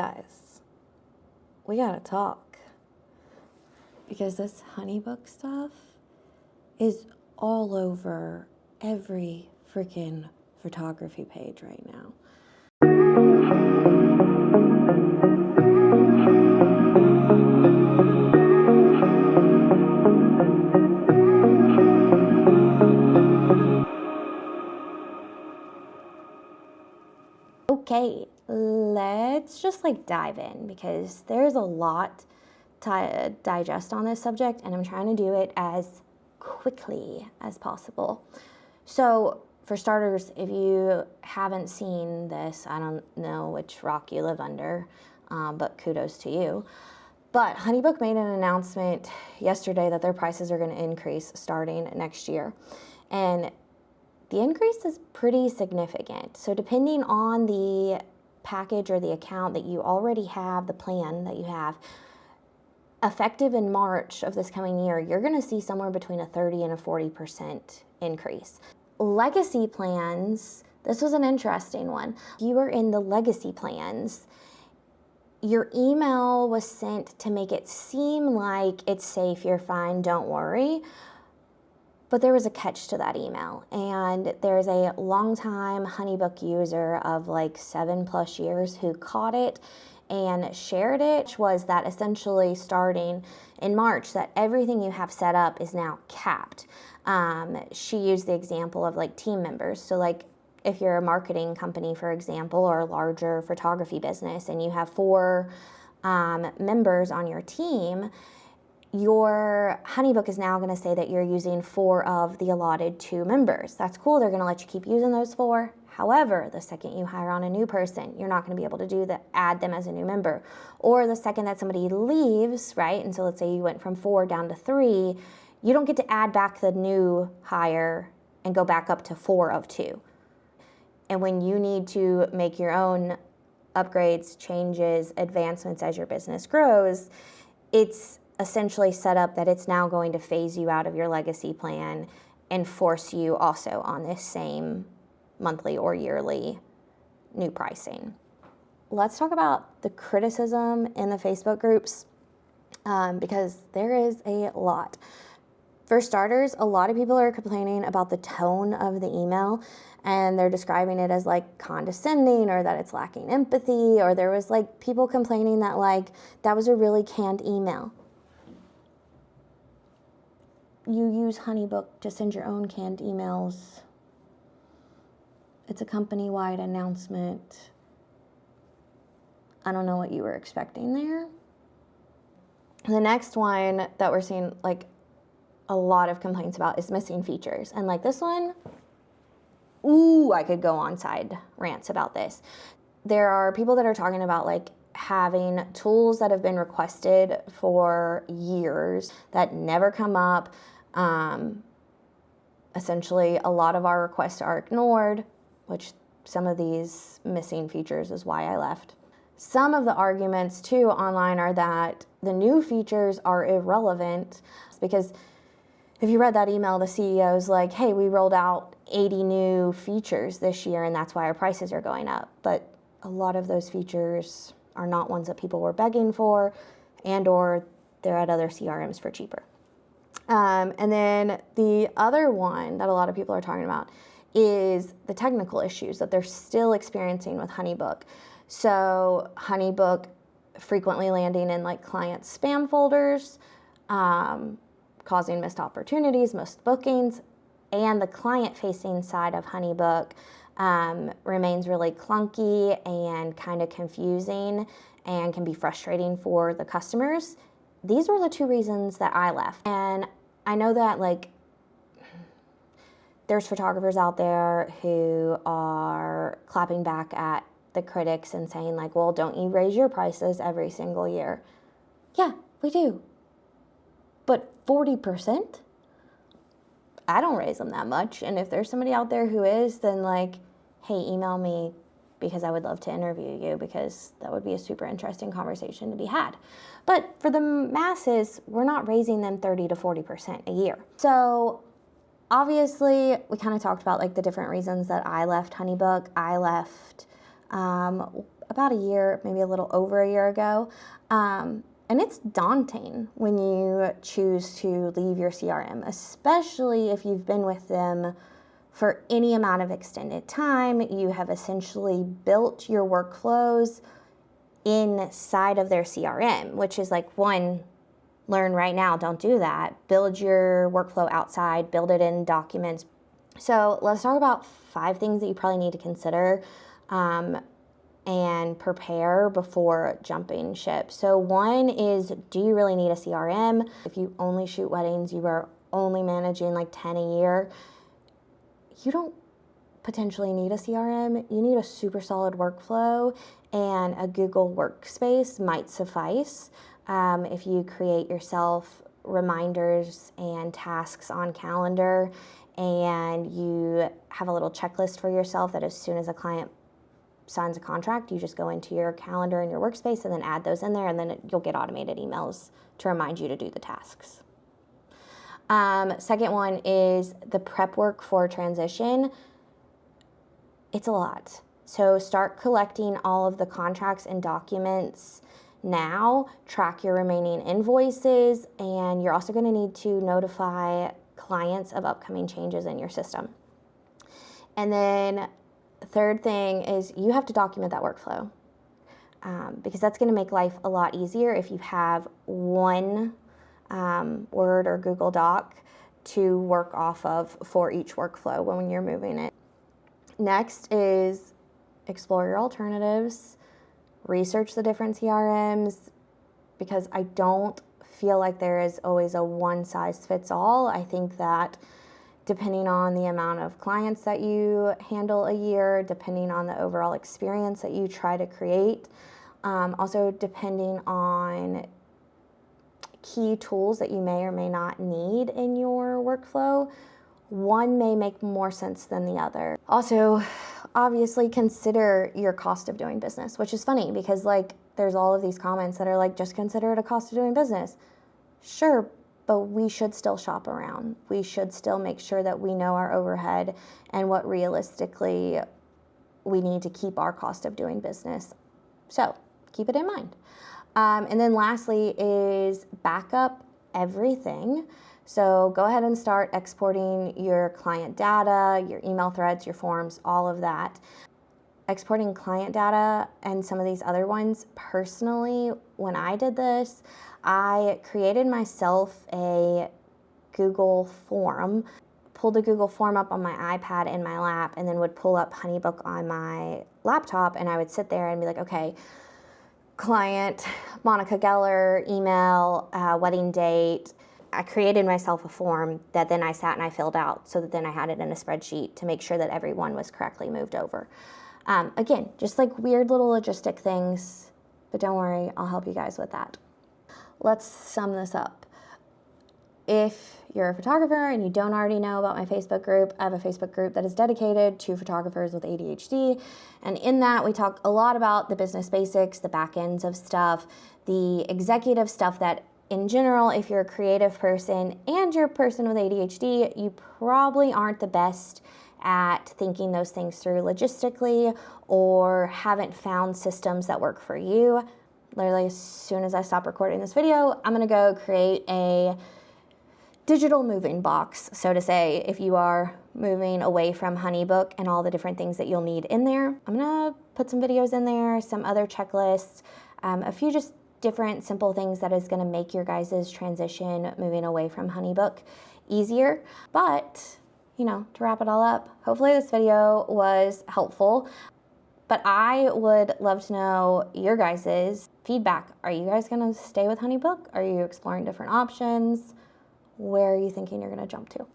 Guys, we gotta talk. Because this HoneyBook stuff is all over every freaking photography page right now. Okay, let's just dive in because there's a lot to digest on this subject, and I'm trying to do it as quickly as possible. So for starters, if you haven't seen this, I don't know which rock you live under, but kudos to you. But HoneyBook made an announcement yesterday that their prices are going to increase starting next year. And the increase is pretty significant. So depending on the package or the account that you already have, the plan that you have, effective in March of this coming year, you're going to see somewhere between a 30 and a 40% increase. Legacy plans, this was an interesting one. If you were in the legacy plans, your email was sent to make it seem like it's safe, you're fine, don't worry. But there was a catch to that email, and there's a longtime HoneyBook user of 7+ years who caught it and shared it, which was that essentially starting in March that everything you have set up is now capped. She used the example of team members. So if you're a marketing company, for example, or a larger photography business, and you have 4 members on your team, your HoneyBook is now going to say that you're using 4 of the allotted 2 members. That's cool. They're going to let you keep using those 4. However, the second you hire on a new person, you're not going to be able to do that, add them as a new member. Or the second that somebody leaves, right? And so let's say you went from 4 down to 3, you don't get to add back the new hire and go back up to 4 of 2. And when you need to make your own upgrades, changes, advancements as your business grows, it's essentially set up that it's now going to phase you out of your legacy plan and force you also on this same monthly or yearly new pricing. Let's talk about the criticism in the Facebook groups because there is a lot. For starters, a lot of people are complaining about the tone of the email, and they're describing it as condescending, or that it's lacking empathy, or there was people complaining that that was a really canned email. You use HoneyBook to send your own canned emails. It's a company-wide announcement. I don't know what you were expecting there. The next one that we're seeing a lot of complaints about is missing features. And this one, ooh, I could go on side rants about this. There are people that are talking about having tools that have been requested for years that never come up. Essentially, a lot of our requests are ignored, which some of these missing features is why I left. Some of the arguments, too, online are that the new features are irrelevant because if you read that email, the CEO's hey, we rolled out 80 new features this year, and that's why our prices are going up. But a lot of those features are not ones that people were begging for, and or they're at other CRMs for cheaper. And then the other one that a lot of people are talking about is the technical issues that they're still experiencing with HoneyBook. So HoneyBook frequently landing in client spam folders, causing missed opportunities, missed bookings, and the client-facing side of HoneyBook remains really clunky and kind of confusing and can be frustrating for the customers. These were the 2 reasons that I left. And I know that there's photographers out there who are clapping back at the critics and saying well, don't you raise your prices every single year? Yeah, we do. But 40%? I don't raise them that much. And if there's somebody out there who is, then hey, email me because I would love to interview you because that would be a super interesting conversation to be had. But for the masses, we're not raising them 30 to 40% a year. So obviously, we kind of talked about the different reasons that I left HoneyBook. I left about a year, maybe a little over a year ago. And it's daunting when you choose to leave your CRM, especially if you've been with them for any amount of extended time. You have essentially built your workflows inside of their CRM, which is like, one, learn right now, don't do that. Build your workflow outside, build it in documents. So let's talk about 5 things that you probably need to consider and prepare before jumping ship. So one is, do you really need a CRM? If you only shoot weddings, you are only managing like 10 a year, you don't potentially need a CRM. You need a super solid workflow, and a Google Workspace might suffice. If you create yourself reminders and tasks on calendar, and you have a little checklist for yourself that as soon as a client signs a contract, you just go into your calendar and your workspace and then add those in there, and then you'll get automated emails to remind you to do the tasks. Second one is the prep work for transition. It's a lot. So start collecting all of the contracts and documents now, track your remaining invoices, and you're also going to need to notify clients of upcoming changes in your system. And then third thing is you have to document that workflow because that's going to make life a lot easier if you have one Word or Google Doc to work off of for each workflow when you're moving it. Next is explore your alternatives, research the different CRMs, because I don't feel like there is always a one-size-fits-all. I think that depending on the amount of clients that you handle a year, depending on the overall experience that you try to create, also depending on key tools that you may or may not need in your workflow, one may make more sense than the other. Also, obviously consider your cost of doing business, which is funny because like there's all of these comments that are like, just consider it a cost of doing business. Sure, but we should still shop around. We should still make sure that we know our overhead and what realistically we need to keep our cost of doing business. So keep it in mind. And then lastly is backup everything. So go ahead and start exporting your client data, your email threads, your forms, all of that. Exporting client data and some of these other ones, personally, when I did this, I created myself a Google form, pulled a Google form up on my iPad in my lap, and then would pull up HoneyBook on my laptop, and I would sit there and be like, okay, client, Monica Geller, email, wedding date. I created myself a form that then I sat and I filled out so that then I had it in a spreadsheet to make sure that everyone was correctly moved over. Again, just like weird little logistic things, but don't worry, I'll help you guys with that. Let's sum this up. If you're a photographer and you don't already know about my Facebook group, I have a Facebook group that is dedicated to photographers with ADHD. And in that, we talk a lot about the business basics, the back ends of stuff, the executive stuff that in general, if you're a creative person and you're a person with ADHD, you probably aren't the best at thinking those things through logistically or haven't found systems that work for you. Literally, as soon as I stop recording this video, I'm gonna go create a digital moving box, so to say, if you are moving away from HoneyBook and all the different things that you'll need in there. I'm gonna put some videos in there, some other checklists, a few just different simple things that is gonna make your guys' transition moving away from HoneyBook easier. But, you know, to wrap it all up, hopefully this video was helpful. But I would love to know your guys' feedback. Are you guys gonna stay with HoneyBook? Are you exploring different options? Where are you thinking you're gonna jump to?